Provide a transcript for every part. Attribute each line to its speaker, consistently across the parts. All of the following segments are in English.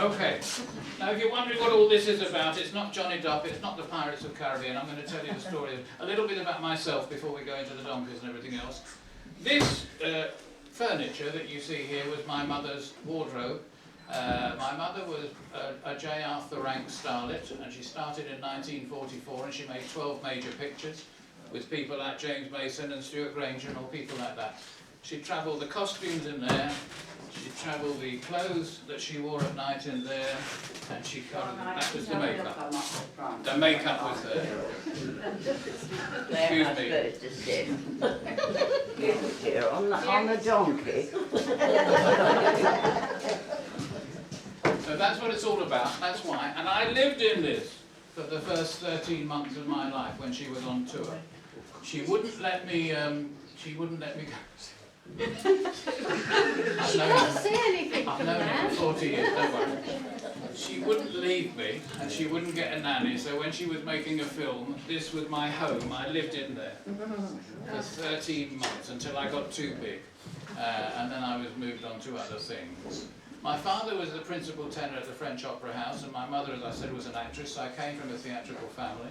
Speaker 1: Okay, now if you're wondering what all this is about, it's not Johnny Depp, it's not the Pirates of the Caribbean. I'm going to tell you the story, a little bit about myself before we go into the donkeys and everything else. This furniture that you see here was my mother's wardrobe. My mother was a J. Arthur rank starlet, and she started in 1944, and she made 12 major pictures with people like James Mason and Stuart Granger and all people like that. She travelled the costumes in there, she travelled the clothes that she wore at night in there, and she covered, that was the makeup. The makeup was there. Excuse me.
Speaker 2: On the donkey.
Speaker 1: So that's what it's all about, that's why. And I lived in this for the first 13 months of my life when she was on tour. She wouldn't let me go.
Speaker 3: She can't say anything
Speaker 1: I've
Speaker 3: from
Speaker 1: known her
Speaker 3: that.
Speaker 1: for 40 years, don't worry. She wouldn't leave me, and she wouldn't get a nanny, so when she was making a film, this was my home. I lived in there for 13 months until I got too big, and then I was moved on to other things. My father was the principal tenor at the French Opera House, and my mother, as I said, was an actress, so I came from a theatrical family.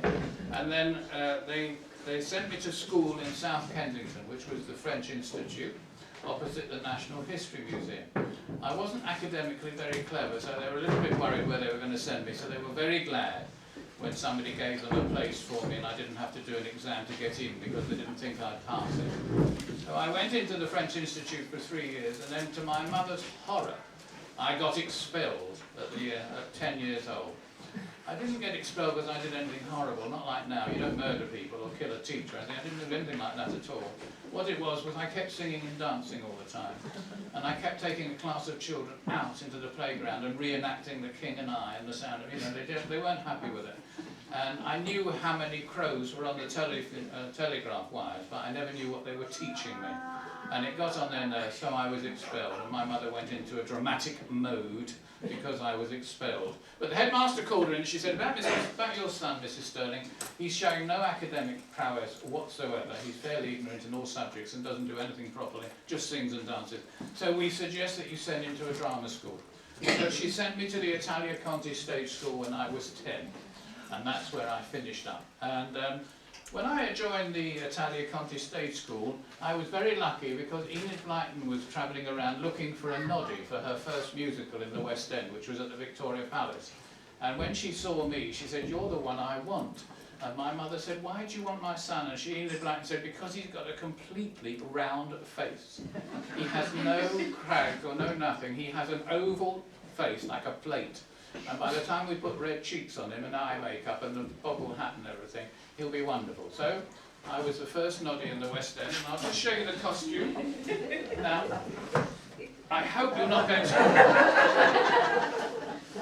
Speaker 1: And then they sent me to school in South Kensington, which was the French Institute, opposite the National History Museum. I wasn't academically very clever, so they were a little bit worried where they were going to send me, so they were very glad when somebody gave them a place for me and I didn't have to do an exam to get in because they didn't think I'd pass it. So I went into the French Institute for 3 years, and then to my mother's horror, I got expelled at 10 years old. I didn't get expelled because I did anything horrible, not like now. You don't murder people or kill a teacher. I didn't do anything like that at all. What it was I kept singing and dancing all the time. And I kept taking a class of children out into the playground and reenacting The King and I and the sound of, they weren't happy with it. And I knew how many crows were on the telegraph wires, but I never knew what they were teaching me. And it got on their nerves, so I was expelled, and my mother went into a dramatic mode because I was expelled. But the headmaster called her in and she said, about your son, Mrs. Stirling, he's showing no academic prowess whatsoever. He's fairly ignorant in all subjects and doesn't do anything properly, just sings and dances. So we suggest that you send him to a drama school. So she sent me to the Italia Conti Stage School when I was 10, and that's where I finished up. And when I joined the Italia Conti Stage School, I was very lucky because Enid Blyton was travelling around looking for a Noddy for her first musical in the West End, which was at the Victoria Palace. And when she saw me, she said, "You're the one I want." And my mother said, "Why do you want my son?" And Enid Blyton said, "Because he's got a completely round face. He has no crack or no nothing. He has an oval face like a plate. And by the time we put red cheeks on him and eye makeup and the bobble hat and everything, he'll be wonderful." So I was the first Noddy in the West End, and I'll just show you the costume. Now, I hope you're not going to...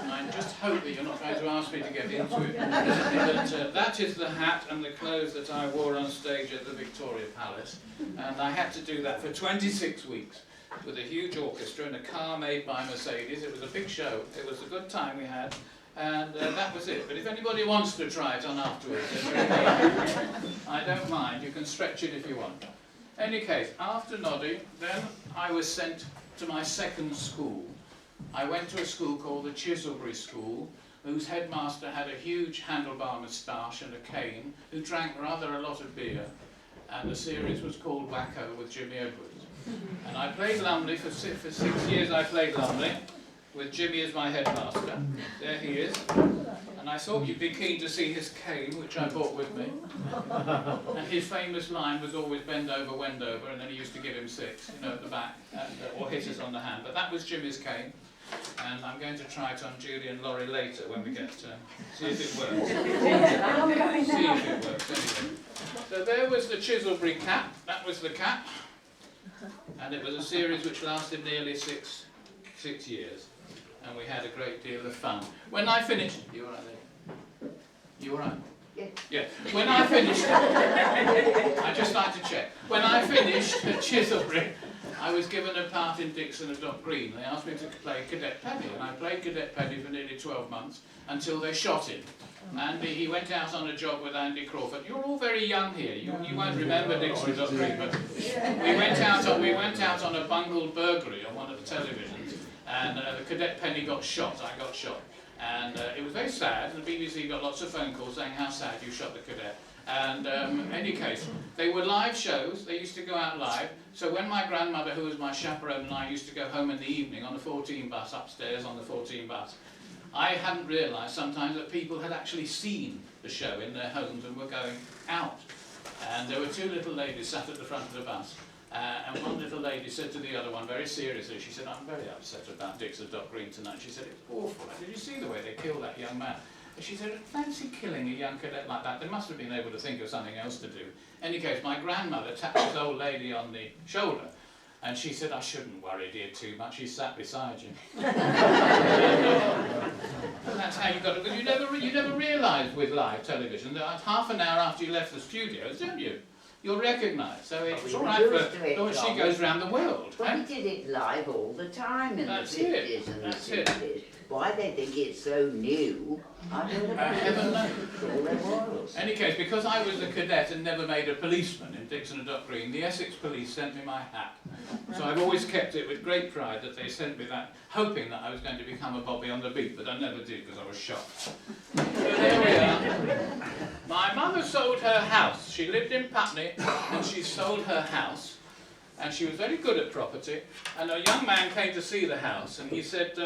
Speaker 1: I just hope that you're not going to ask me to get into it. But that is the hat and the clothes that I wore on stage at the Victoria Palace. And I had to do that for 26 weeks. With a huge orchestra in a car made by Mercedes. It was a big show. It was a good time we had, and that was it. But if anybody wants to try it on afterwards, I don't mind. You can stretch it if you want. Any case, after Noddy, then I was sent to my second school. I went to a school called the Chiselbury School, whose headmaster had a huge handlebar moustache and a cane, who drank rather a lot of beer, and the series was called Wacko with Jimmy Edwards. And I played Lumley for 6 years. I played Lumley with Jimmy as my headmaster. There he is. And I thought you'd be keen to see his cane, which I brought with me. And his famous line was always "bend over, wend over," and then he used to give him 6, at the back, and, or hit us on the hand. But that was Jimmy's cane. And I'm going to try it on Julie and Laurie later when we get to see if it works. See if it works, anyway. So there was the Chiselbury cap. That was the cap. And it was a series which lasted nearly six years, and we had a great deal of fun. When I finished, you all right there? You all right? Yeah. When I finished, I just like to check. When I finished at Chiselbury, I was given a part in Dixon of Dock Green. They asked me to play Cadet Penny, and I played Cadet Penny for nearly 12 months until they shot him. And he went out on a job with Andy Crawford. You're all very young here. You won't remember Dixon of Dock Green, but we went out on a bungled burglary on one of the televisions. and the cadet Penny got shot, I got shot. And it was very sad, and the BBC got lots of phone calls saying how sad you shot the cadet. And in any case, they were live shows, they used to go out live, so when my grandmother, who was my chaperone, and I used to go home in the evening on the 14 bus, upstairs on the 14 bus, I hadn't realised sometimes that people had actually seen the show in their homes and were going out. And there were two little ladies sat at the front of the bus, and one little lady said to the other one very seriously, she said, "I'm very upset about Dix's Dock Green tonight." She said, "It's awful. Did you see the way they killed that young man?" And she said, "Fancy killing a young cadet like that. They must have been able to think of something else to do." In any case, my grandmother tapped this old lady on the shoulder, and she said, "I shouldn't worry, dear, too much. He's sat beside you." And that's how you got it. Because you never realise with live television that half an hour after you left the studios, don't you? You'll recognise. So it's all right for she goes round the world.
Speaker 2: But we did it live all the time in the 50s and the 60s. Why they think it's so new, I don't know.
Speaker 1: Heaven knows. Any case, because I was a cadet and never made a policeman in Dixon and Dock Green, the Essex police sent me my hat. So I've always kept it with great pride that they sent me that, hoping that I was going to become a bobby on the beat, but I never did because I was shot. So there we are. My mother sold her house. She lived in Putney and she sold her house. And she was very good at property. And a young man came to see the house and he said,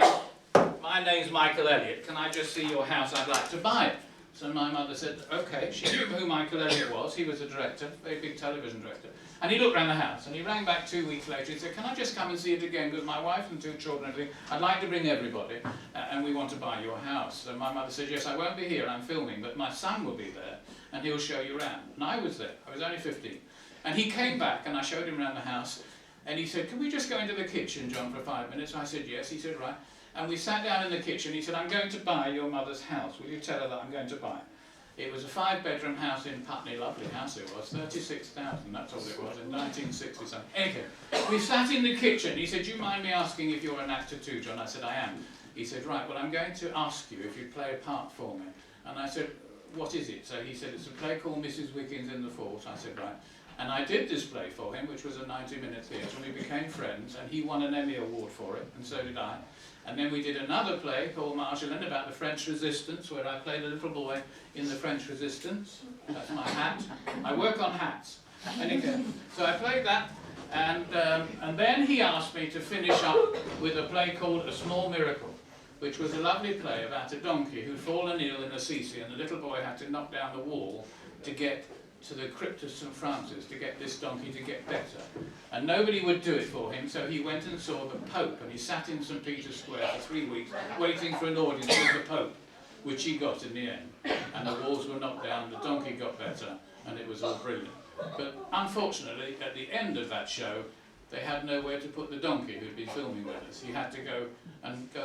Speaker 1: "My name's Michael Elliott, can I just see your house? I'd like to buy it." So my mother said, "Okay." She knew who Michael Elliott was. He was a director, a very big television director. And he looked around the house and he rang back 2 weeks later. He said, "Can I just come and see it again with my wife and 2 children and everything? I'd like to bring everybody and we want to buy your house." So my mother said, "Yes, I won't be here, I'm filming, but my son will be there and he'll show you around." And I was there. I was only 15. And he came back and I showed him around the house and he said, "Can we just go into the kitchen, John, for 5 minutes?" I said, "Yes." He said, "Right." And we sat down in the kitchen. He said, "I'm going to buy your mother's house. Will you tell her that I'm going to buy it?" It was a 5-bedroom house in Putney, lovely house it was, 36,000, that's all it was, in 1960 something. Anyway, we sat in the kitchen. He said, "Do you mind me asking if you're an actor too, John?" I said, "I am." He said, "Right, well, I'm going to ask you if you'd play a part for me." And I said, "What is it?" So he said, "It's a play called Mrs. Wiggins in the Fort." I said, "Right." And I did this play for him, which was a 90-minute theatre, and we became friends, and he won an Emmy Award for it, and so did I. And then we did another play called Marjolaine about the French Resistance, where I played a little boy in the French Resistance. That's my hat. I work on hats. Anyway, so I played that, and then he asked me to finish up with a play called A Small Miracle, which was a lovely play about a donkey who'd fallen ill in Assisi, and the little boy had to knock down the wall to get to the crypt of St. Francis to get this donkey to get better. And nobody would do it for him, so he went and saw the Pope, and he sat in St. Peter's Square for 3 weeks, waiting for an audience with the Pope, which he got in the end. And the walls were knocked down, the donkey got better, and it was all brilliant. But unfortunately, at the end of that show, they had nowhere to put the donkey who'd been filming with us. He had to go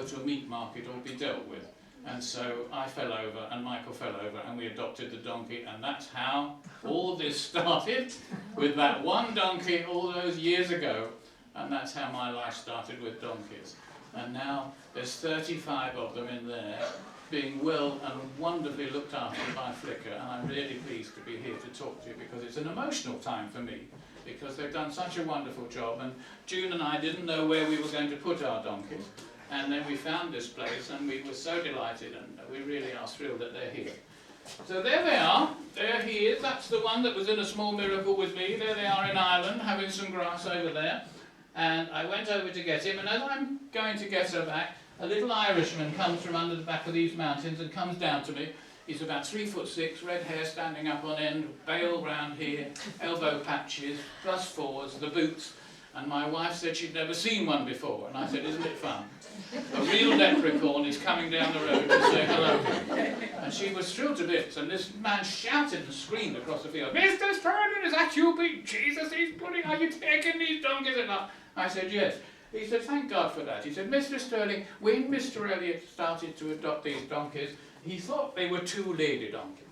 Speaker 1: to a meat market or be dealt with. And so I fell over and Michael fell over and we adopted the donkey, and that's how all this started, with that one donkey all those years ago, and that's how my life started with donkeys. And now there's 35 of them in there, being well and wonderfully looked after by Flicka, and I'm really pleased to be here to talk to you because it's an emotional time for me, because they've done such a wonderful job, and June and I didn't know where we were going to put our donkeys. And then we found this place and we were so delighted, and we really are thrilled that they're here. So there they are, there he is, that's the one that was in A Small Miracle with me. There they are in Ireland, having some grass over there. And I went over to get him, and as I'm going to get her back, a little Irishman comes from under the back of these mountains and comes down to me. He's about 3'6", red hair standing up on end, bale round here, elbow patches, +4s, the boots. And my wife said she'd never seen one before, and I said, "Isn't it fun? A real leprechaun is coming down the road to say hello." And she was thrilled to bits, and this man shouted and screamed across the field, "Mr. Stirling, is that you, big Jesus, he's putting, are you taking these donkeys enough?" I said, "Yes." He said, "Thank God for that." He said, "Mr. Stirling, when Mr. Elliott started to adopt these donkeys, he thought they were 2 lady donkeys.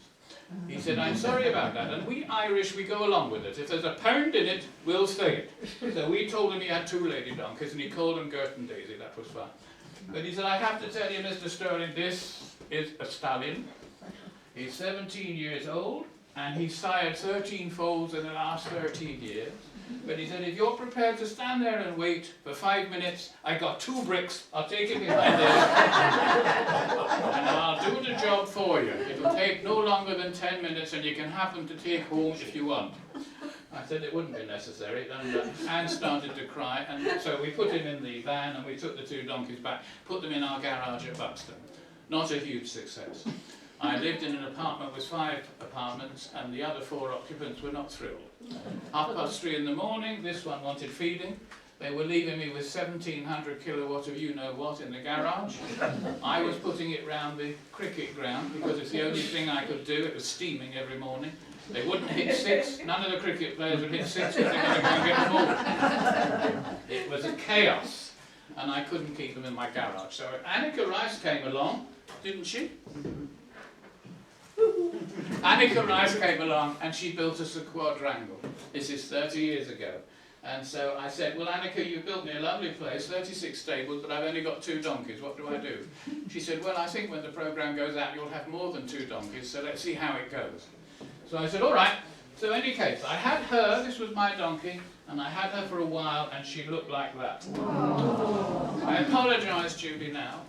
Speaker 1: He said, I'm sorry about that, and we Irish, we go along with it. If there's a pound in it, we'll say it. So we told him he had 2 lady donkeys, and he called them Gert and Daisy. That was fun. But he said, I have to tell you, Mr. Stirling, this is a stallion. He's 17 years old, and he sired 13 foals in the last 13 years. But he said, if you're prepared to stand there and wait for 5 minutes, I got 2 bricks, I'll take it behind there, and I'll do the job for you. It'll take no longer than 10 minutes, and you can have them to take home if you want. I said it wouldn't be necessary, and Anne started to cry, and so we put him in the van, and we took the 2 donkeys back, put them in our garage at Buxton. Not a huge success. I lived in an apartment with 5 apartments, and the other 4 occupants were not thrilled. 3:30 in the morning, this one wanted feeding. They were leaving me with 1700 kilowatt of you-know-what in the garage. I was putting it round the cricket ground because it's the only thing I could do. It was steaming every morning. They wouldn't hit 6. None of the cricket players would hit 6 because they're going to go and get the ball. It was a chaos, and I couldn't keep them in my garage. So Annika Rice came along, didn't she? Annika Rice came along and she built us a quadrangle. This is 30 years ago. And so I said, well, Annika, you built me a lovely place, 36 stables, but I've only got 2 donkeys. What do I do? She said, well, I think when the programme goes out, you'll have more than 2 donkeys, so let's see how it goes. So I said, all right. So in any case, I had her, this was my donkey, and I had her for a while, and she looked like that. Oh. I apologise, Judy, now,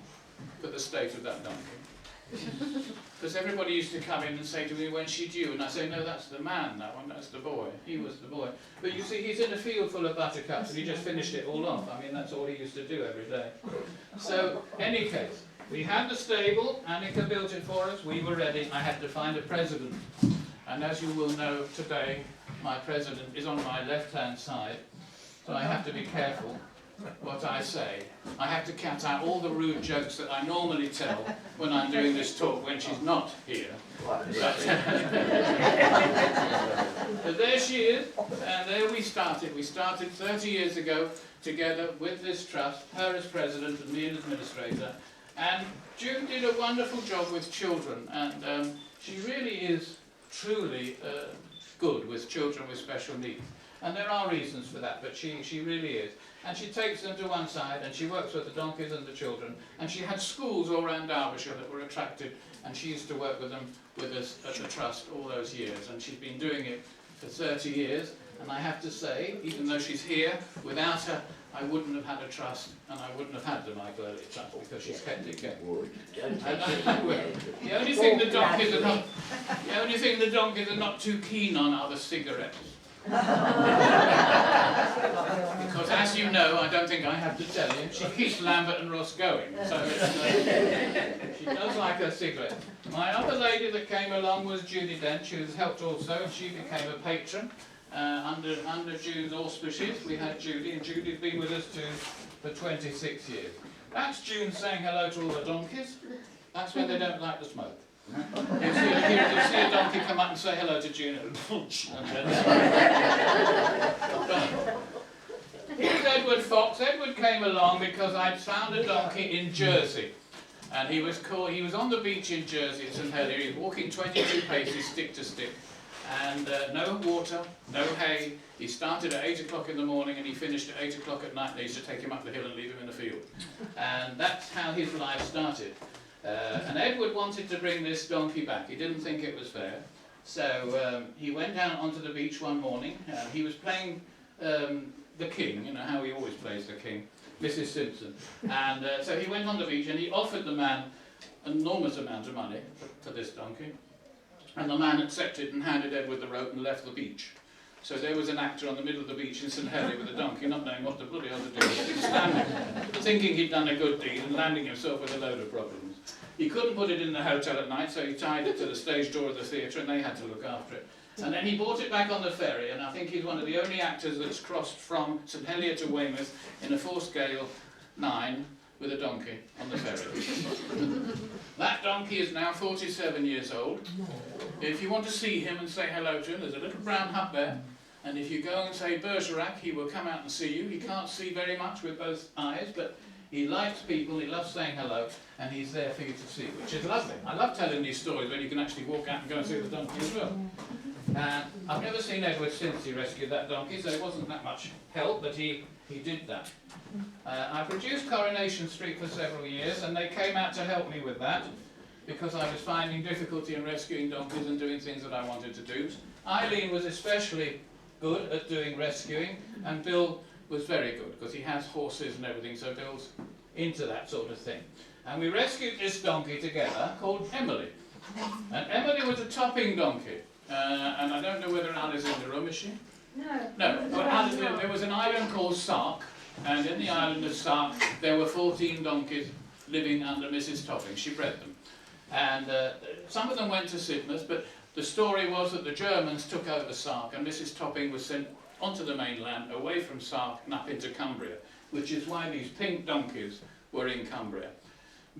Speaker 1: for the state of that donkey. Because everybody used to come in and say to me, when's she due? And I say, no, that's the man, that one, that's the boy. He was the boy. But you see, he's in a field full of buttercups, and he just finished it all off. I mean, that's all he used to do every day. So, any case, we had the stable, Annika built it for us, we were ready. I had to find a president. And as you will know today, my president is on my left-hand side, so I have to be careful what I say. I have to cut out all the rude jokes that I normally tell when I'm doing this talk when she's not here. But there she is, and there we started. We started 30 years ago together with this trust, her as president and me as administrator. And June did a wonderful job with children, and she really is truly good with children with special needs. And there are reasons for that, but she really is. And she takes them to one side, and she works with the donkeys and the children. And she had schools all around Derbyshire that were attracted, and she used to work with them with us at the trust all those years. And she's been doing it for 30 years. And I have to say, even though she's here, without her, I wouldn't have had a trust, and I wouldn't have had the Michael Elliott Trust because she's kept it going. The only thing the donkeys are not too keen on are the cigarettes. Because as you know, I don't think I have to tell you, she keeps Lambert and Ross going. So she does like her cigarette. My other lady that came along was Judy Dent. She was helped also, and she became a patron. Under June's auspices, we had Judy, and Judy's been with us for 26 years. That's June saying hello to all the donkeys. That's when they don't like the smoke. You see a donkey come up and say hello to June, and here's Edward Fox. Edward came along because I'd found a donkey in Jersey. And he was on the beach in Jersey at St Helier. He was walking 22 paces, stick to stick. And no water, no hay. He started at 8 o'clock in the morning and he finished at 8 o'clock at night. They used to take him up the hill and leave him in the field. And that's how his life started. And Edward wanted to bring this donkey back. He didn't think it was fair. So he went down onto the beach one morning. He was playing the king, you know how he always plays the king, Mrs. Simpson. And so he went on the beach and he offered the man an enormous amount of money for this donkey. And the man accepted and handed Edward the rope and left the beach. So there was an actor on the middle of the beach in St Helier with a donkey, not knowing what the bloody hell to do, standing, thinking he'd done a good deed and landing himself with a load of problems. He couldn't put it in the hotel at night, so he tied it to the stage door of the theatre and they had to look after it. And then he brought it back on the ferry, and I think he's one of the only actors that's crossed from St Helier to Weymouth in a 4-scale 9 with a donkey on the ferry. That donkey is now 47 years old. If you want to see him and say hello to him, there's a little brown hut there. And if you go and say Bergerac, he will come out and see you. He can't see very much with both eyes, but he likes people, he loves saying hello, and he's there for you to see, which is lovely. I love telling these stories when you can actually walk out and go and see the donkey as well. I've never seen Edward since he rescued that donkey, so it wasn't that much help, but he did that. I produced Coronation Street for several years, and they came out to help me with that, because I was finding difficulty in rescuing donkeys and doing things that I wanted to do. Eileen was especially good at doing rescuing, and Bill was very good because he has horses and everything, so Bill's into that sort of thing. And we rescued this donkey together called Emily. And Emily was a topping donkey. And I don't know whether Alice is in the room, is she?
Speaker 3: No.
Speaker 1: No, but there was an island called Sark, and in the island of Sark there were 14 donkeys living under Mrs. Topping. She bred them. And some of them went to Sidmouth, but the story was that the Germans took over Sark and Mrs. Topping was sent onto the mainland, away from Sark and up into Cumbria, which is why these pink donkeys were in Cumbria.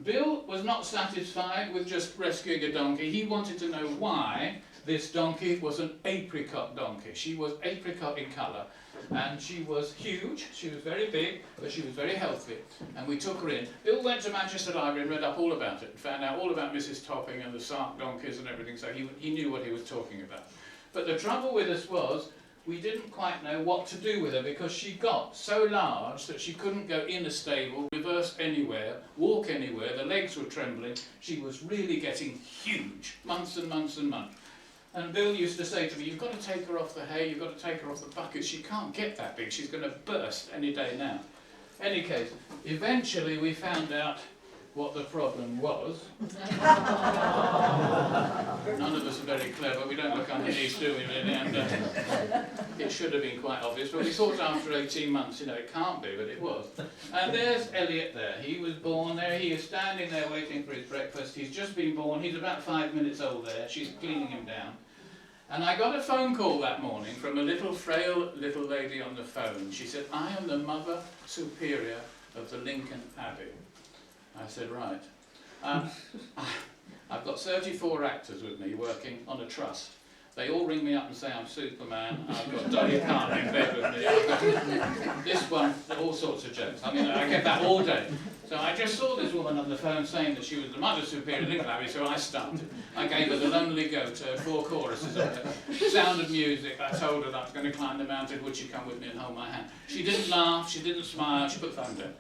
Speaker 1: Bill was not satisfied with just rescuing a donkey. He wanted to know why this donkey was an apricot donkey. She was apricot in colour, and she was huge, she was very big, but she was very healthy, and we took her in. Bill went to Manchester Library and read up all about it, and found out all about Mrs. Topping and the Sark donkeys and everything, so he knew what he was talking about. But the trouble with us was, we didn't quite know what to do with her, because she got so large that she couldn't go in a stable, reverse anywhere, walk anywhere, the legs were trembling. She was really getting huge, months and months and months. And Bill used to say to me, you've got to take her off the hay, you've got to take her off the bucket, she can't get that big, she's going to burst any day now. Any case, eventually we found out what the problem was. None of us are very clever, we don't look underneath, do we really? And it should have been quite obvious, but we thought after 18 months, you know, it can't be, but it was. And there's Elliot there. He was born there, he is standing there waiting for his breakfast. He's just been born, he's about 5 minutes old there, she's cleaning him down. And I got a phone call that morning from a little frail little lady on the phone. She said, I am the Mother Superior of the Lincoln Abbey. I said, right. I've got 34 actors with me working on a trust. They all ring me up and say I'm Superman. I've got Dolly Parton in bed with me. I've got this one, all sorts of jokes. I mean, I get that all day. So I just saw this woman on the phone saying that she was the Mother Superior of Lincoln Abbey, so I started. I gave her the Lonely Goat, 4 choruses of it. Sound of Music. I told her that I was going to climb the mountain, would she come with me and hold my hand? She didn't laugh, she didn't smile, she put the phone down.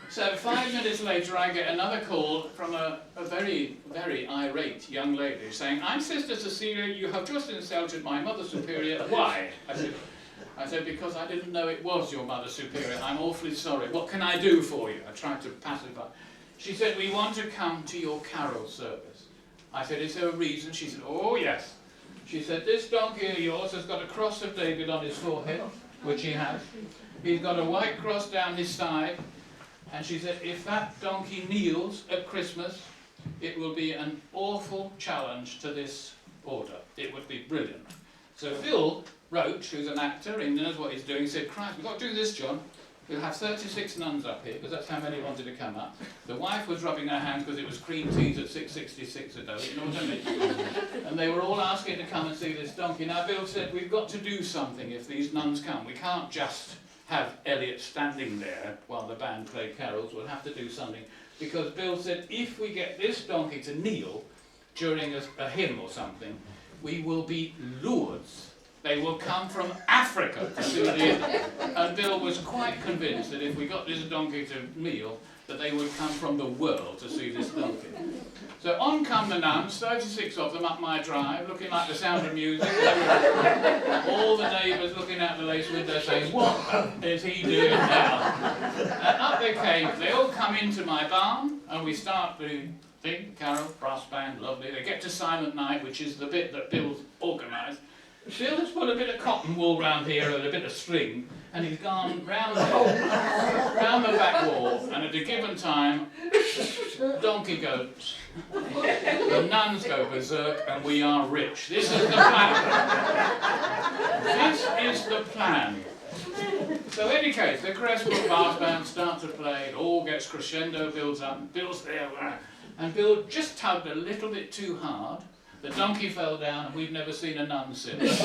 Speaker 1: So 5 minutes later I get another call from a very, very irate young lady saying, I'm Sister Cecilia, you have just insulted my Mother Superior. Why? I said, because I didn't know it was your Mother Superior. I'm awfully sorry. What can I do for you? I tried to pacify. She said, we want to come to your carol service. I said, is there a reason? She said, oh yes. She said, this donkey of yours has got a cross of David on his forehead, which he has. He's got a white cross down his side. And she said, if that donkey kneels at Christmas, it will be an awful challenge to this order. It would be brilliant. So Bill Roach, who's an actor, he knows what he's doing, said, Christ, we've got to do this, John. We'll have 36 nuns up here, because that's how many wanted to come up. The wife was rubbing her hands because it was cream teas at 6.66 a day, you know what I mean? And they were all asking to come and see this donkey. Now Bill said, we've got to do something if these nuns come. We can't just have Elliot standing there while the band play carols. We'll have to do something, because Bill said if we get this donkey to kneel during a hymn or something, we will be Lourdes. They will come from Africa to do the hymn. And Bill was quite convinced that if we got this donkey to kneel, that they would come from the world to see this donkey. So on come the nuns, 36 of them up my drive, looking like the Sound of Music. All the neighbours looking out the lace window saying, what is he doing now? And up they came. They all come into my barn, and we start the thing, carol, brass band, lovely. They get to Silent Night, which is the bit that Bill's organised. Bill has put a bit of cotton wool round here and a bit of string, and he's gone round there, round the back wall, and at a given time, donkey goes. The nuns go berserk, and we are rich. This is the plan. This is the plan. So in any case, the Crestwood brass band start to play, it all gets crescendo, builds up, Bill's there, and Bill just tugged a little bit too hard. The donkey fell down, and we've never seen a nun since.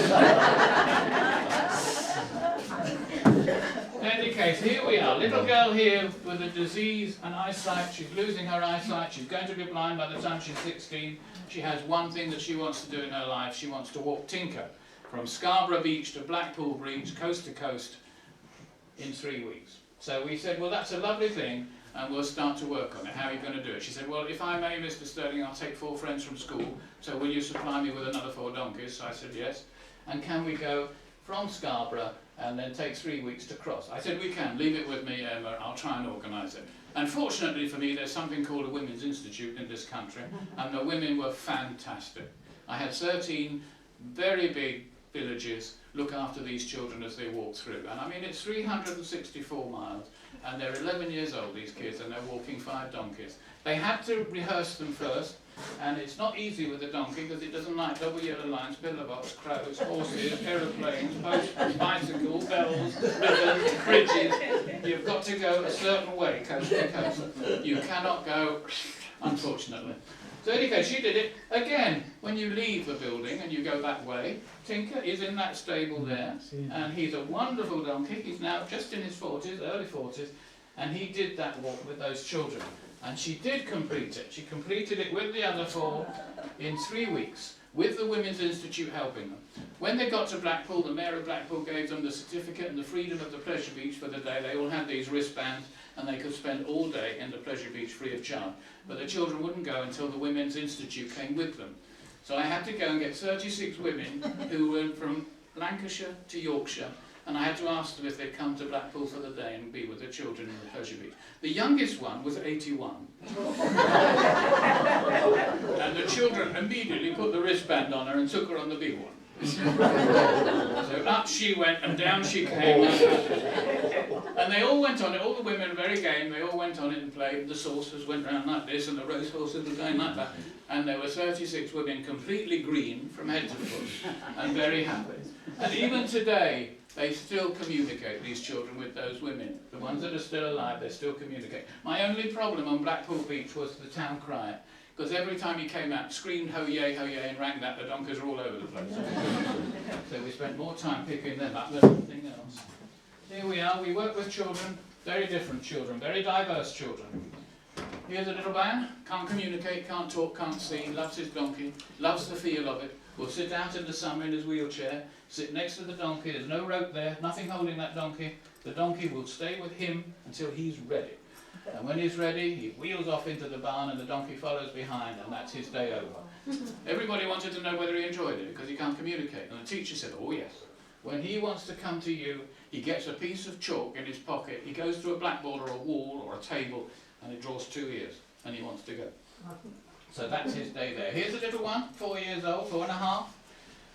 Speaker 1: In any case, here we are. Little girl here with a disease and eyesight. She's losing her eyesight. She's going to be blind by the time she's 16. She has one thing that she wants to do in her life. She wants to walk Tinker from Scarborough Beach to Blackpool Beach, coast to coast, in 3 weeks. So we said, well, that's a lovely thing. and we'll start to work on it. How are you going to do it? She said, well, if I may, Mr. Stirling, I'll take 4 friends from school, so will you supply me with another 4 donkeys? So I said, yes. And can we go from Scarborough and then take 3 weeks to cross? I said, we can. Leave it with me, Emma. I'll try and organise it. And fortunately for me, there's something called a Women's Institute in this country, and the women were fantastic. I had 13 very big villages look after these children as they walk through. And I mean, it's 364 miles, and they're 11 years old, these kids, and they're walking 5 donkeys. They had to rehearse them first, and it's not easy with a donkey because it doesn't like double yellow lines, pillar-box, crows, horses, aeroplanes, posts, bicycles, bells, ribbons, bridges. You've got to go a certain way, coast to coast. You cannot go, unfortunately. So anyway, she did it. Again, when you leave the building and you go that way, Tinker is in that stable there, and he's a wonderful donkey. He's now just in his 40s, early 40s, and he did that walk with those children. And she did complete it. She completed it with the other 4 in 3 weeks, with the Women's Institute helping them. When they got to Blackpool, the Mayor of Blackpool gave them the certificate and the freedom of the Pleasure Beach for the day. They all had these wristbands, and they could spend all day in the Pleasure Beach free of charge. But the children wouldn't go until the Women's Institute came with them. So I had to go and get 36 women who were from Lancashire to Yorkshire, and I had to ask them if they'd come to Blackpool for the day and be with their children in the Pleasure Beach. The youngest one was 81. And the children immediately put the wristband on her and took her on the big one. So up she went and down she came. And they all went on it, all the women were very game, they all went on it and played. The saucers went round like this and the racehorses were going like that. And there were 36 women completely green from head to foot and very happy. And even today, they still communicate, these children, with those women. The ones that are still alive, they still communicate. My only problem on Blackpool Beach was the town crier, because every time he came out, screamed ho yay, and rang that, the donkeys were all over the place. So we spent more time picking them up than anything else. Here we are, we work with children, very different children, very diverse children. Here's a little man, can't communicate, can't talk, can't see, loves his donkey, loves the feel of it, will sit out in the summer in his wheelchair, sit next to the donkey, there's no rope there, nothing holding that donkey. The donkey will stay with him until he's ready. And when he's ready, he wheels off into the barn and the donkey follows behind, and that's his day over. Everybody wanted to know whether he enjoyed it because he can't communicate. And the teacher said, oh yes. When he wants to come to you, he gets a piece of chalk in his pocket, he goes to a blackboard or a wall or a table, and he draws 2 ears, and he wants to go. So that's his day there. Here's a little one, 4 years old, 4 and a half.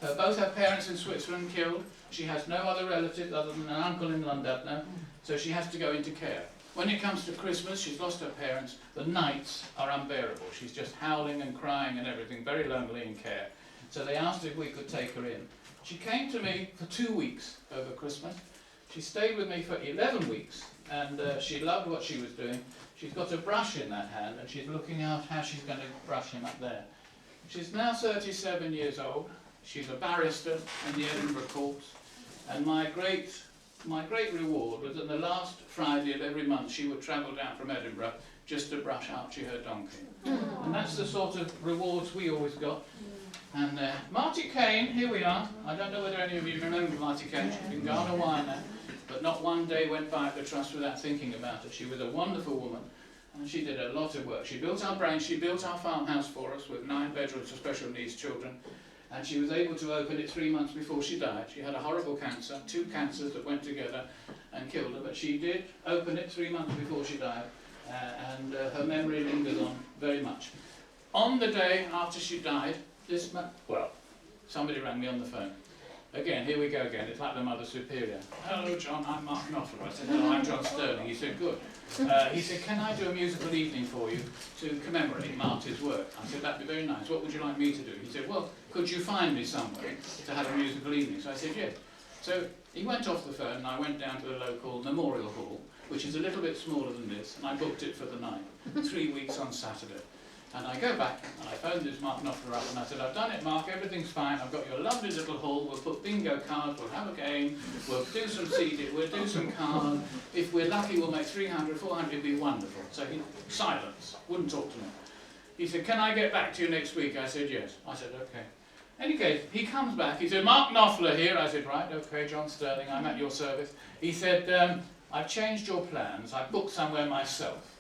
Speaker 1: Both her parents in Switzerland killed. She has no other relatives other than an uncle in London, so she has to go into care. When it comes to Christmas, she's lost her parents. The nights are unbearable. She's just howling and crying and everything, very lonely in care. So they asked if we could take her in. She came to me for 2 weeks over Christmas. She stayed with me for 11 weeks, and she loved what she was doing. She's got a brush in that hand, and she's looking out how she's going to brush him up there. She's now 37 years old. She's a barrister in the Edinburgh courts, and my great reward was that the last Friday of every month she would travel down from Edinburgh just to brush Archie her donkey. And that's the sort of rewards we always got. And Marty Kane, here we are. I don't know whether any of you remember Marty Kane. She's been gone a while now, but not one day went by at the Trust without thinking about her. She was a wonderful woman, and she did a lot of work. She built our branch, she built our farmhouse for us with 9 bedrooms for special needs children. And she was able to open it 3 months before she died. She had a horrible cancer, 2 cancers that went together and killed her, but she did open it 3 months before she died, and her memory lingers on very much. On the day after she died, somebody rang me on the phone. Again, here we go again, it's like the Mother Superior. Hello John, I'm Mark Knopfler. I said, hello, I'm John Stirling. He said, good. He said, can I do a musical evening for you to commemorate Marty's work? I said, that'd be very nice. What would you like me to do? He said, well, could you find me somewhere to have a musical evening? So I said, yes. So he went off the phone and I went down to the local Memorial Hall, which is a little bit smaller than this, and I booked it for the night, 3 weeks on Saturday. And I go back and I phoned this Mark Knopfler up and I said, I've done it, Mark, everything's fine, I've got your lovely little hall, we'll put bingo cards, we'll have a game, we'll do some CD, we'll do some cards, if we're lucky we'll make 300, 400, it'd be wonderful. So he, silence, wouldn't talk to me. He said, can I get back to you next week? I said, yes. I said, okay. In any case, he comes back, he said, Mark Knopfler here. I said, right, okay, John Stirling, I'm at your service. He said, I've changed your plans, I've booked somewhere myself.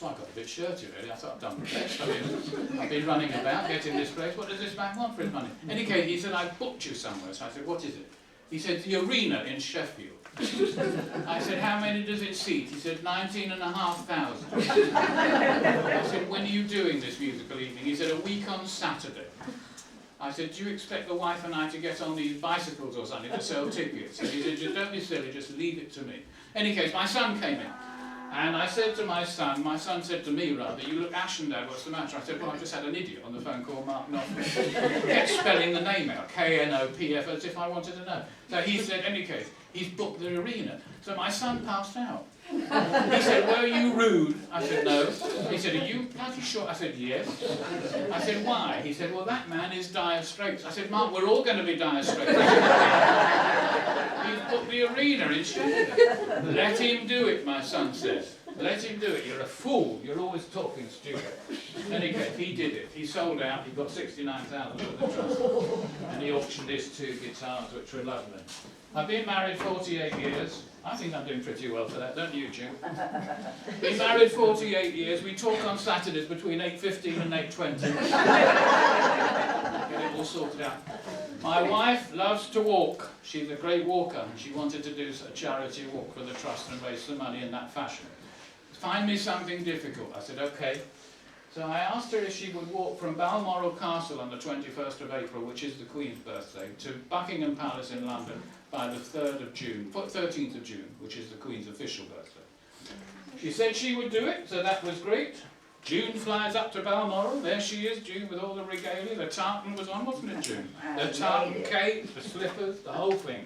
Speaker 1: So I got a bit shirty really. I thought, I've done my best. I mean, I've been running about, getting this place. What does this man want for his money? In any case, he said, I've booked you somewhere. So I said, what is it? He said, the arena in Sheffield. I said, how many does it seat? He said, 19,500. I said, when are you doing this musical evening? He said, a week on Saturday. I said, do you expect the wife and I to get on these bicycles or something to sell tickets? And he said, just don't be silly, just leave it to me. In any case, my son came in. And I said to my son said to me rather, you look ashen, Dad, what's the matter? I said, well, I just had an idiot on the phone called Mark Knopfler. Kept spelling the name out, K-N-O-P-F, as if I wanted to know. So he said, in any case, he's booked the arena. So my son passed out. He said, were you rude? I said, no. He said, are you bloody sure? I said, yes. I said, why? He said, well, that man is dire straits. I said, Mark, we're all going to be dire straits. He's booked the arena in Sheffield. Let him do it, my son says. Let him do it. You're a fool. You're always talking stupid. In any case, he did it. He sold out. He got 69,000 for the trust. And he auctioned his 2 guitars, which were lovely. I've been married 48 years. I think I'm doing pretty well for that, don't you, Jim? Been married 48 years. We talk on Saturdays between 8:15 and 8:20. Get it all sorted out. My wife loves to walk. She's a great walker, and she wanted to do a charity walk for the trust and raise some money in that fashion. Find me something difficult. I said, okay. So I asked her if she would walk from Balmoral Castle on the 21st of April, which is the Queen's birthday, to Buckingham Palace in London by the 13th of June, which is the Queen's official birthday. She said she would do it, so that was great. June flies up to Balmoral. There she is, June, with all the regalia. The tartan was on, wasn't it, June? The tartan cape, the slippers, the whole thing.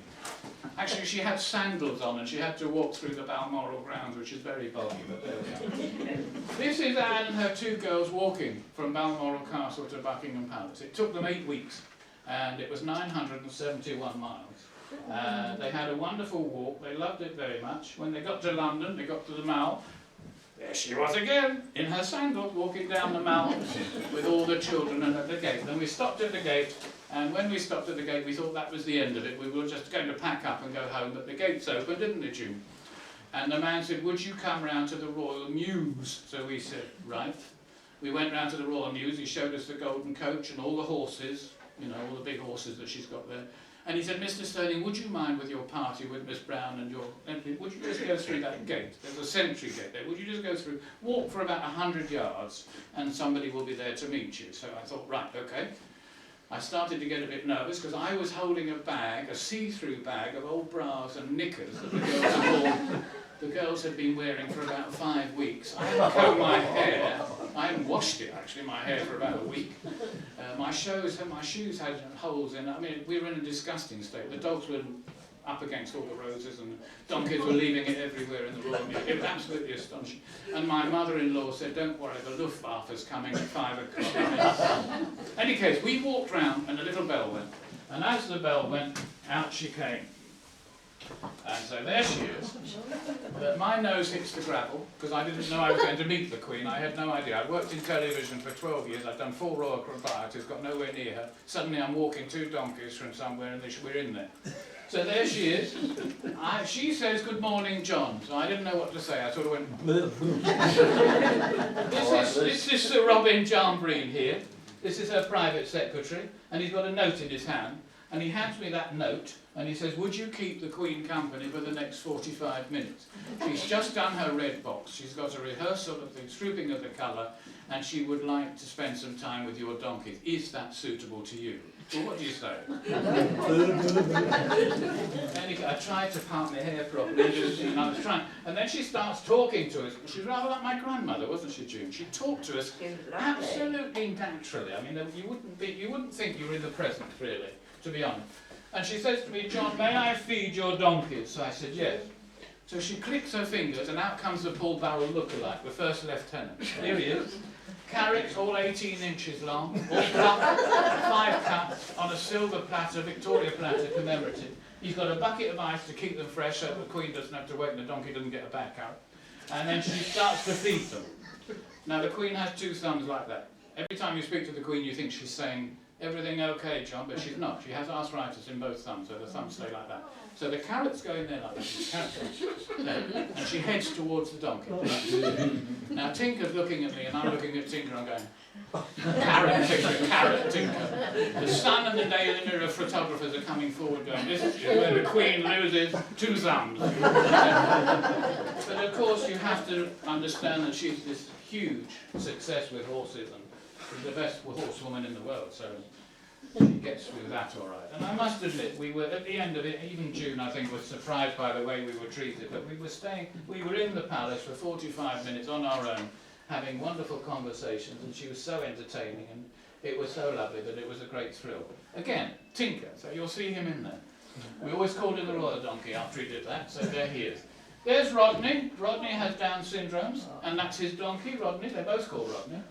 Speaker 1: Actually, she had sandals on and she had to walk through the Balmoral grounds, which is very bulky, but there we are. This is Anne and her 2 girls walking from Balmoral Castle to Buckingham Palace. It took them 8 weeks, and it was 971 miles. They had a wonderful walk. They loved it very much. When they got to London, they got to the Mall. There she was again, in her sandals, walking down the Mall with all the children and at the gate. Then we stopped at the gate, and when we stopped at the gate, we thought that was the end of it. We were just going to pack up and go home, but the gates opened, didn't they, June? And the man said, would you come round to the Royal Mews? So we said, right. We went round to the Royal Mews. He showed us the golden coach and all the horses, you know, all the big horses that she's got there. And he said, Mr. Stirling, would you mind with your party with Miss Brown and your... Would you just go through that gate? There's a sentry gate there. Would you just go through, walk for about 100 yards, and somebody will be there to meet you? So I thought, right, okay. I started to get a bit nervous because I was holding a bag, a see-through bag of old bras and knickers that the girls had worn. The girls had been wearing for about 5 weeks. I hadn't combed my hair. I hadn't washed it, actually, my hair for about a week. My shoes had holes in it. I mean, we were in a disgusting state. The dogs were up against all the roses, and donkeys were leaving it everywhere in the Royal Mews. It was absolutely astonishing. And my mother-in-law said, don't worry, the Luftwaffe's coming at 5 o'clock. In any case, we walked round, and a little bell went. And as the bell went, out she came. And so there she is. But my nose hits the gravel, because I didn't know I was going to meet the Queen. I had no idea. I'd worked in television for 12 years. I'd done 4 royal proprietors, got nowhere near her. Suddenly I'm walking 2 donkeys from somewhere, and we're in there. So there she is. She says, good morning, John. So I didn't know what to say. I sort of went, this is Sir Robin John Breen here. This is her private secretary, and he's got a note in his hand. And he hands me that note, and he says, would you keep the Queen company for the next 45 minutes? She's just done her red box. She's got a rehearsal of the Trooping of the Colour, and she would like to spend some time with your donkeys. Is that suitable to you? Well, what do you say? I tried to part my hair properly, and I was trying. And then she starts talking to us. She's rather like my grandmother, wasn't she, June? She talked to us absolutely naturally. I mean, you wouldn't think you were in the present, really, to be honest. And she says to me, John, may I feed your donkeys? So I said, yes. So she clicks her fingers, and out comes the Paul Barrel lookalike, the first lieutenant. Here he is. Carrots, all 18 inches long, all cut, 5 cuts, on a silver platter, Victoria platter, commemorative. He's got a bucket of ice to keep them fresh, so the Queen doesn't have to wait and the donkey doesn't get a bad carrot. And then she starts to feed them. Now, the Queen has 2 sons like that. Every time you speak to the Queen, you think she's saying, everything okay, John? But she's not. She has arthritis in both thumbs, so the thumbs stay like that. So the carrots go in there like this, and she heads towards the donkey. Now Tinker's looking at me, and I'm looking at Tinker, I'm going, carrot Tinker, carrot Tinker. The Sun and the Daily Mirror photographers are coming forward going, this is where the Queen loses 2 thumbs. But of course you have to understand that she's this huge success with horses, and she's the best horsewoman in the world, so she gets through that all right. And I must admit, we were, at the end of it, even June, I think, was surprised by the way we were treated, but we were in the palace for 45 minutes on our own, having wonderful conversations, and she was so entertaining, and it was so lovely that it was a great thrill. Again, Tinker, so you'll see him in there. We always called him the royal donkey after he did that, so there he is. There's Rodney. Rodney has Down syndromes, and that's his donkey, Rodney. They're both called Rodney.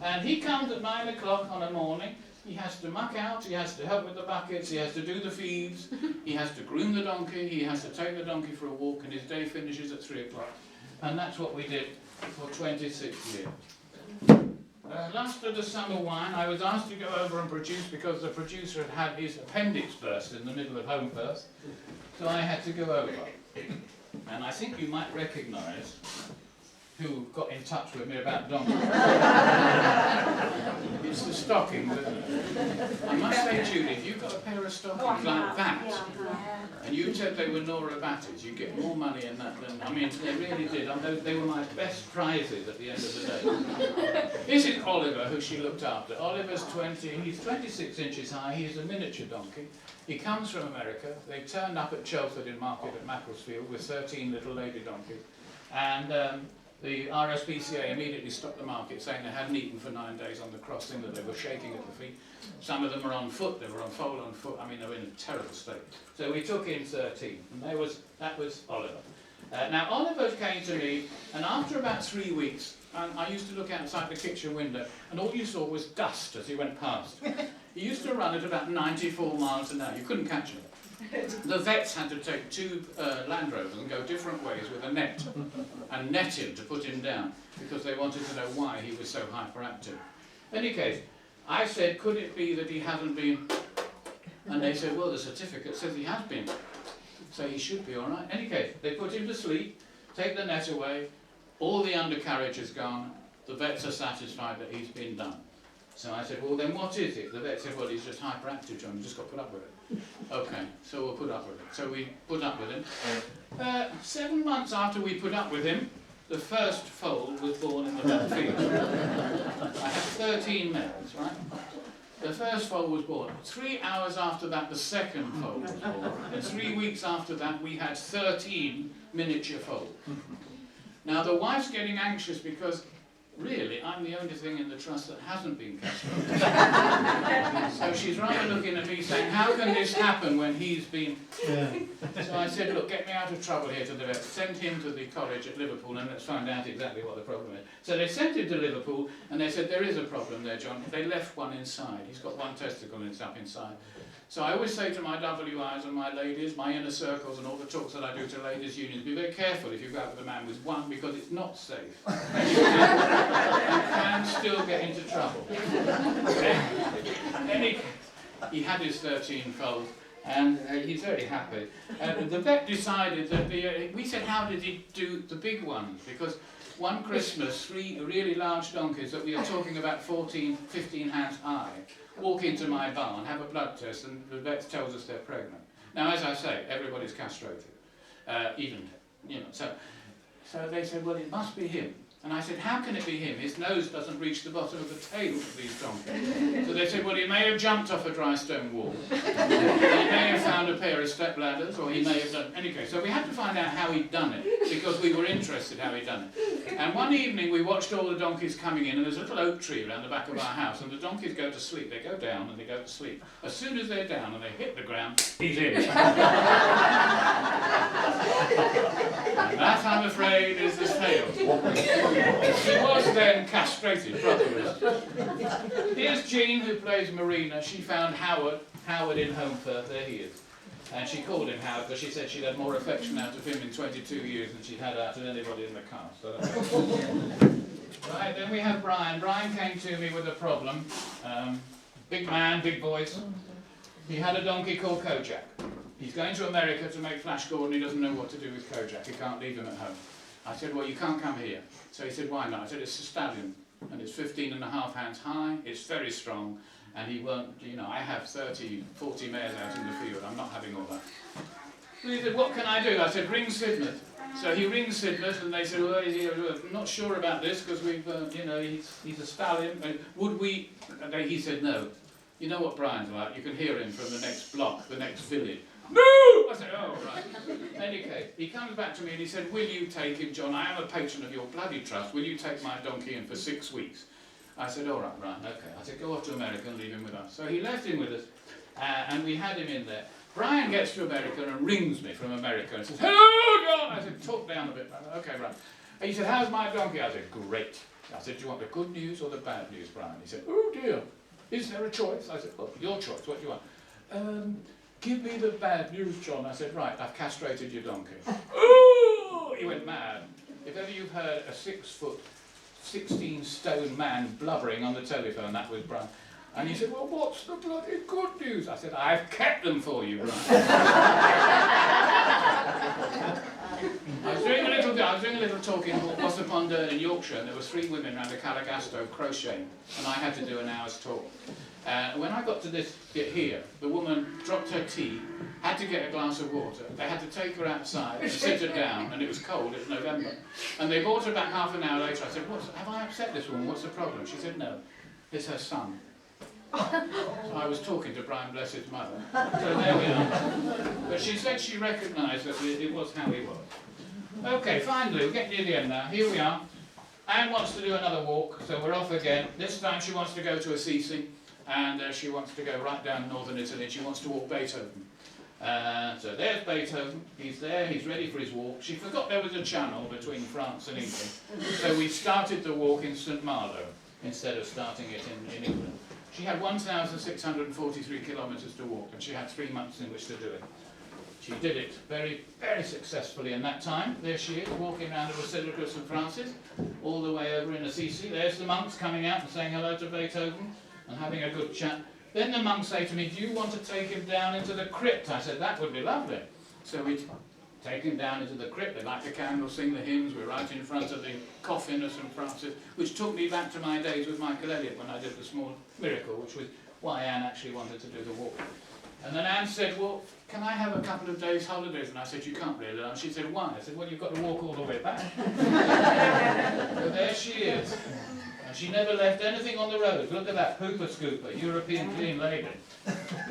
Speaker 1: And he comes at 9 o'clock on a morning. He has to muck out, he has to help with the buckets, he has to do the feeds, he has to groom the donkey, he has to take the donkey for a walk, and his day finishes at 3 o'clock. And that's what we did for 26 years. Last of the summer wine, I was asked to go over and produce because the producer had had his appendix burst in the middle of home birth, so I had to go over. And I think you might recognise who got in touch with me about donkeys. It's the stockings, isn't it? I must say, Judy, if you've got a pair of stockings like that, and you said they were Nora Batty's, you get more money in that than, I mean, they really did. They were my best prizes at the end of the day. This is Oliver, who she looked after. Oliver's 20, he's 26 inches high, he's a miniature donkey. He comes from America. They turned up at Chelford in Market at Macclesfield with 13 little lady donkeys. And the RSPCA immediately stopped the market, saying they hadn't eaten for 9 days on the crossing, that they were shaking at the feet. Some of them were on foot, they were on foal on foot. I mean, they were in a terrible state. So we took in 13, and that was Oliver. Now, Oliver came to me, and after about 3 weeks, I used to look outside the kitchen window, and all you saw was dust as he went past. He used to run at about 94 miles an hour. You couldn't catch him. The vets had to take 2 Land Rovers and go different ways with a net and net him to put him down because they wanted to know why he was so hyperactive. In any case, I said, could it be that he hasn't been? And they said, well, the certificate says he has been, so he should be all right. In any case, they put him to sleep, take the net away, all the undercarriage is gone, the vets are satisfied that he's been done. So I said, well, then what is it? The vet said, well, he's just hyperactive, John, you just got to put up with it. Okay, so we'll put up with it. So we put up with him. 7 months after we put up with him, the first foal was born in the back field. I have 13 males, right? The first foal was born. 3 hours after that, the second foal was born. And 3 weeks after that, we had 13 miniature foals. Now, the wife's getting anxious because really, I'm the only thing in the trust that hasn't been castrated. So she's rather looking at me saying, how can this happen when he's been... So I said, look, get me out of trouble here to the vet. Send him to the college at Liverpool and let's find out exactly what the problem is. So they sent him to Liverpool and they said, there is a problem there, John. They left one inside. He's got one testicle and it's up inside. So I always say to my WIs and my ladies, my inner circles and all the talks that I do to ladies' unions, be very careful if you go out with a man with one because it's not safe. You can still get into trouble. He had his 13 foals and he's very happy. The vet decided that we said, how did he do the big ones? Because one Christmas, 3 really large donkeys that we are talking about 14, 15 hands high, walk into my barn, have a blood test, and the vet tells us they're pregnant. Now, as I say, everybody's castrated, even, you know. So they said, well, it must be him. And I said, how can it be him? His nose doesn't reach the bottom of the tail of these donkeys. So they said, well, he may have jumped off a dry stone wall. He may have found a pair of step ladders, or he may have done... Anyway, so we had to find out how he'd done it, because we were interested how he'd done it. And one evening, we watched all the donkeys coming in, and there's a little oak tree around the back of our house, and the donkeys go to sleep. They go down, and they go to sleep. As soon as they're down and they hit the ground, he's in. And that, I'm afraid, is the tale. She was then castrated properly. Here's Jean, who plays Marina. She found Howard in home birth. There he is. And she called him Howard because she said she'd had more affection out of him in 22 years than she'd had out of anybody in the cast. So right, then we have Brian. Brian came to me with a problem. big man, big voice. He had a donkey called Kojak. He's going to America to make Flash Gordon. He doesn't know what to do with Kojak. He can't leave him at home. I said, well, you can't come here. So he said, why not? I said, it's a stallion, and it's 15.5 hands high. It's very strong, and he won't, you know, I have 30, 40 mares out in the field. I'm not having all that. So he said, what can I do? I said, ring Sidmouth. So he rings Sidmouth, and they said, well, I'm not sure about this, because we've, you know, he's a stallion. Would we? And he said, no. You know what Brian's like? You can hear him from the next block, the next village. No! I said, oh, right. In any case, he comes back to me and he said, will you take him, John? I am a patron of your bloody trust. Will you take my donkey in for 6 weeks? I said, all right, Brian, okay. I said, go off to America and leave him with us. So he left him with us, and we had him in there. Brian gets to America and rings me from America and says, hello, John! I said, talk down a bit. Okay, Brian. And he said, how's my donkey? I said, great. I said, do you want the good news or the bad news, Brian? He said, oh, dear. Is there a choice? I said, well, your choice. What do you want? Give me the bad news, John. I said, right, I've castrated your donkey. Ooh! He went mad. If ever you've heard a 6 foot, 16 stone man blubbering on the telephone, that was Brian. And he said, well, what's the bloody good news? I said, I've kept them for you, Brian. I was doing a little talk in What's Upon Dern in Yorkshire, and there were 3 women around a Calagasto crocheting, and I had to do an hour's talk. When I got to this bit here, the woman dropped her tea, had to get a glass of water. They had to take her outside and sit her down, and it was cold, it was November. And they brought her back half an hour later. I said, have I upset this woman? What's the problem? She said, no, it's her son. So I was talking to Brian Blessed's mother. So there we are. But she said she recognised that it was how he was. Okay, finally, we're getting near the end now. Here we are. Anne wants to do another walk, so we're off again. This time she wants to go to Assisi, and she wants to go right down northern Italy. She wants to walk Beethoven. So there's Beethoven. He's there. He's ready for his walk. She forgot there was a channel between France and England. So we started the walk in St Malo instead of starting it in England. She had 1,643 kilometres to walk, and she had 3 months in which to do it. She did it very, very successfully in that time. There she is, walking around the Basilica of St Francis, all the way over in Assisi. There's the monks coming out and saying hello to Beethoven and having a good chat. Then the monks say to me, do you want to take him down into the crypt? I said, that would be lovely. So we take him down into the crypt. They light the candles, sing the hymns. We're right in front of the coffin of St Francis, which took me back to my days with Michael Elliott when I did the small miracle, which was why Anne actually wanted to do the walk. And then Anne said, well, can I have a couple of days holidays? And I said, you can't really. And she said, why? I said, well, you've got to walk all the way back. So there she is. And she never left anything on the road. Look at that, pooper scooper, European clean lady,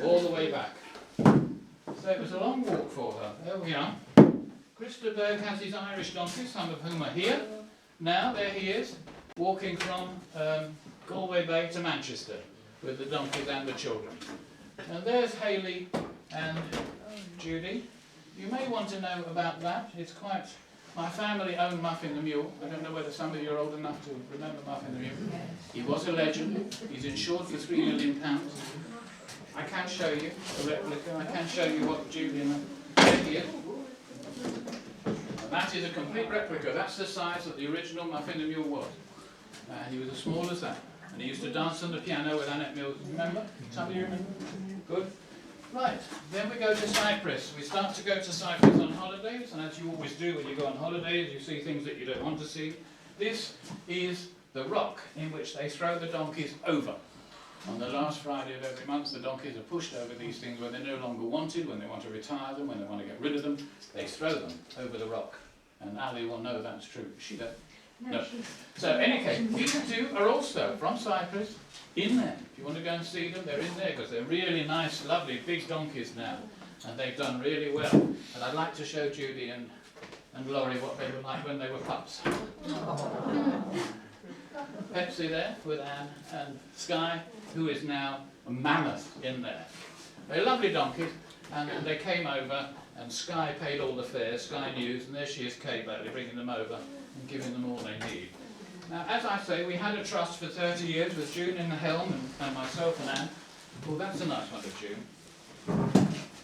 Speaker 1: all the way back. So it was a long walk for her. There we are. Christa Berg has his Irish donkeys, some of whom are here. Now, there he is, walking from Galway Bay to Manchester with the donkeys and the children. And there's Hayley and Judy. You may want to know about that. It's quite... My family owned Muffin the Mule. I don't know whether some of you are old enough to remember Muffin the Mule. He was a legend. He's insured for £3 million. I can show you a replica. I can show you what Judy and there he is. And that is a complete replica. That's the size that the original Muffin the Mule was. He was as small as that. And he used to dance on the piano with Annette Mills. Remember? Some of you remember? Good. Right, then we go to Cyprus. We start to go to Cyprus on holidays, and as you always do when you go on holidays, you see things that you don't want to see. This is the rock in which they throw the donkeys over. On the last Friday of every month, the donkeys are pushed over these things when they're no longer wanted, when they want to retire them, when they want to get rid of them. They throw them over the rock. And Ali will know that's true. She don't. No. So, in any case, these two are also from Cyprus in there. If you want to go and see them, they're in there because they're really nice, lovely, big donkeys now. And they've done really well. And I'd like to show Judy and Laurie what they were like when they were pups. Pepsi there with Anne and Sky, who is now a mammoth in there. They're lovely donkeys, and they came over, and Sky paid all the fares, Sky News, and there she is, Kay Bailey, bringing them over and giving them all they need. Now, as I say, we had a trust for 30 years with June in the helm and myself and Anne. Well, that's a nice one of June.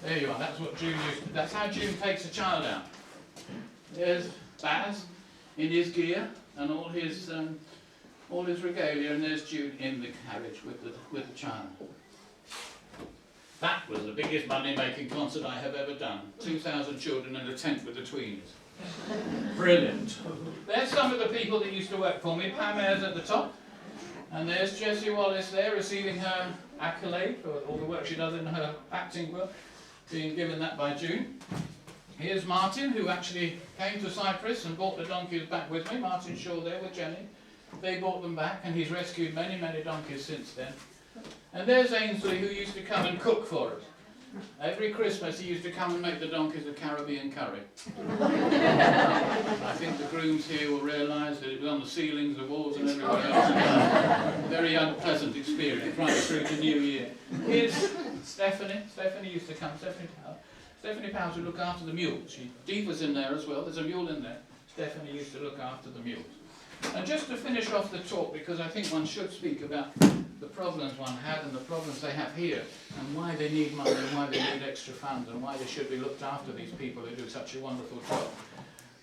Speaker 1: There you are, that's what June used to, that's how June takes a child out. There's Baz in his gear and all his regalia, and there's June in the carriage with the child. That was the biggest money-making concert I have ever done. 2,000 children in a tent with the tweens. Brilliant. There's some of the people that used to work for me. Pam Ayres at the top. And there's Jessie Wallace there receiving her accolade for all the work she does in her acting work, being given that by June. Here's Martin, who actually came to Cyprus and brought the donkeys back with me. Martin Shaw there with Jenny. They brought them back, and he's rescued many, many donkeys since then. And there's Ainsley, who used to come and cook for us. Every Christmas he used to come and make the donkeys a Caribbean curry. I think the grooms here will realise that it was on the ceilings, the walls and everywhere else. Very unpleasant experience right through to New Year. Here's Stephanie. Stephanie used to come. Stephanie Powers would look after the mules. Dee was in there as well. There's a mule in there. Stephanie used to look after the mules. And just to finish off the talk, because I think one should speak about the problems one had and the problems they have here, and why they need money and why they need extra funds and why they should be looked after, these people who do such a wonderful job.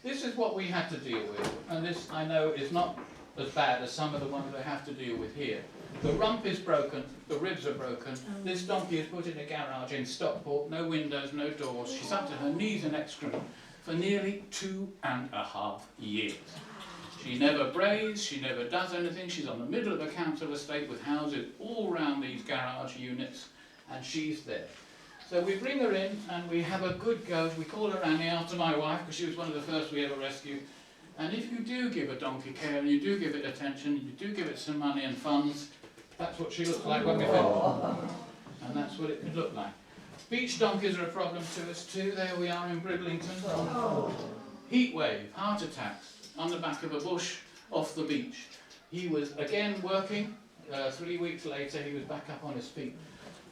Speaker 1: This is what we had to deal with, and this I know is not as bad as some of the ones they have to deal with here. The rump is broken, the ribs are broken, this donkey is put in a garage in Stockport, no windows, no doors, she's up to her knees in excrement for nearly 2.5 years. She never braids, she never does anything, she's on the middle of a council estate with houses all round these garage units, and she's there. So we bring her in and we have a good go. We call her Annie after my wife, because she was one of the first we ever rescued. And if you do give a donkey care and you do give it attention, you do give it some money and funds, that's what she looks like when we finish. And that's what it could look like. Beach donkeys are a problem to us too. There we are in Bridlington. Heat wave, heart attacks, on the back of a bush off the beach. He was again working. 3 weeks later he was back up on his feet.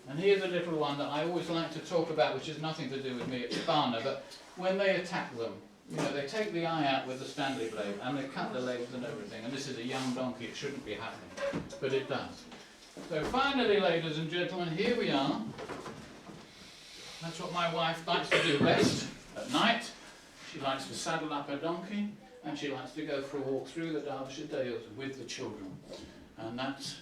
Speaker 1: And here's a little one that I always like to talk about, which has nothing to do with me, it's Barna, but when they attack them, you know, they take the eye out with the Stanley blade and they cut the legs and everything, and this is a young donkey, it shouldn't be happening, but it does. So finally, ladies and gentlemen, here we are. That's what my wife likes to do best at night. She likes to saddle up her donkey, and she likes to go for a walk through the Derbyshire Dales with the children. And that's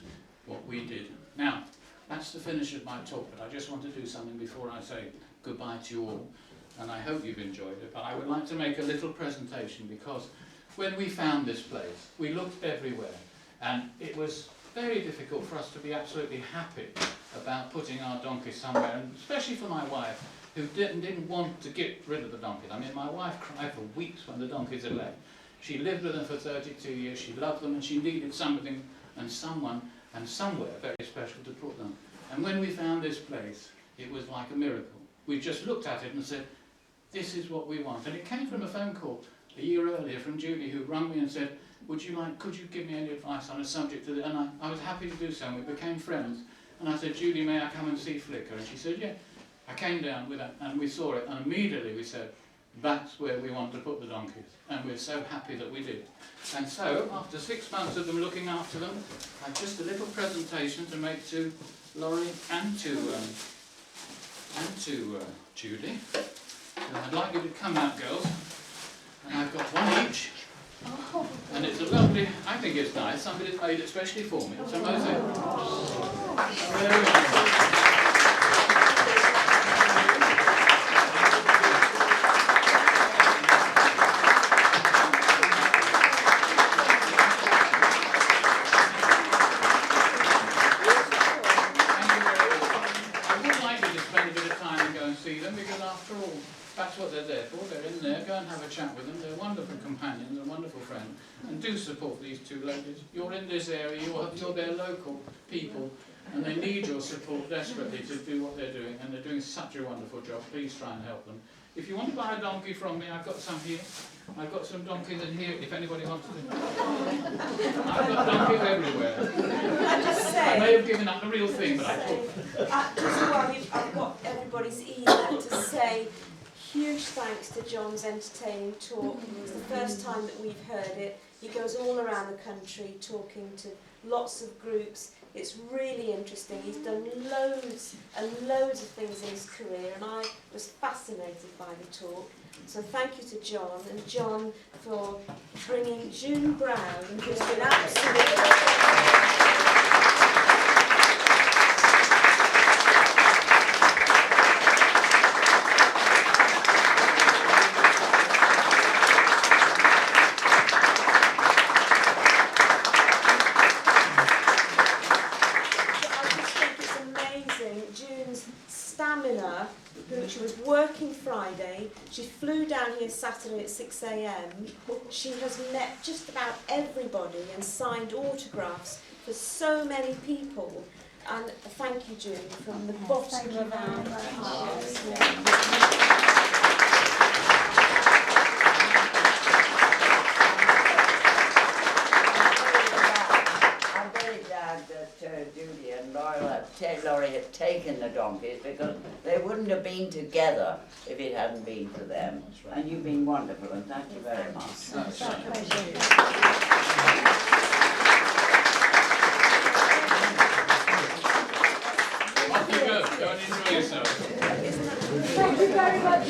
Speaker 1: what we did. Now, that's the finish of my talk, but I just want to do something before I say goodbye to you all. And I hope you've enjoyed it. But I would like to make a little presentation, because when we found this place, we looked everywhere. And it was very difficult for us to be absolutely happy about putting our donkey somewhere, and especially for my wife, who didn't want to get rid of the donkeys. I mean, my wife cried for weeks when the donkeys had left. She lived with them for 32 years, she loved them, and she needed something and someone and somewhere very special to put them. And when we found this place, it was like a miracle. We just looked at it and said, this is what we want. And it came from a phone call a year earlier from Julie, who rang me and said, could you give me any advice on a subject to this? And I was happy to do so, and we became friends. And I said, Julie, may I come and see Flicka? And she said, yeah. I came down with it, and we saw it, and immediately we said, that's where we want to put the donkeys. And we're so happy that we did. And so, after 6 months of them looking after them, I had just a little presentation to make to Laurie and to Judy. And I'd like you to come out, girls. And I've got one each. And it's a lovely, I think it's nice, somebody's made it especially for me. It's a mosaic. There we go. That's what they're there for. They're in there. Go and have a chat with them. They're wonderful companions and wonderful friends. And do support these two ladies. You're in this area. You're their local people. And they need your support desperately to do what they're doing. And they're doing such a wonderful job. Please try and help them. If you want to buy a donkey from me, I've got some here. I've got some donkeys in here, if anybody wants to. I've got donkeys everywhere. I may have given up the real thing, but I thought.
Speaker 4: Just while I've got everybody's email to say, huge thanks to John's entertaining talk. It's the first time that we've heard it. He goes all around the country talking to lots of groups. It's really interesting. He's done loads and loads of things in his career, and I was fascinated by the talk. So thank you to John, and John for bringing June Brown, who's been absolutely... stamina. She was working Friday. She flew down here Saturday at 6 a.m. She has met just about everybody and signed autographs for so many people. And thank you, Julie, from the bottom of our hearts.
Speaker 2: I'm very glad that Judy and Laurie have taken the donkeys, because they wouldn't have been together if it hadn't been for them. And you've been wonderful, and thank you very much.
Speaker 1: Off you go. Go and enjoy yourself.
Speaker 3: Thank you very much.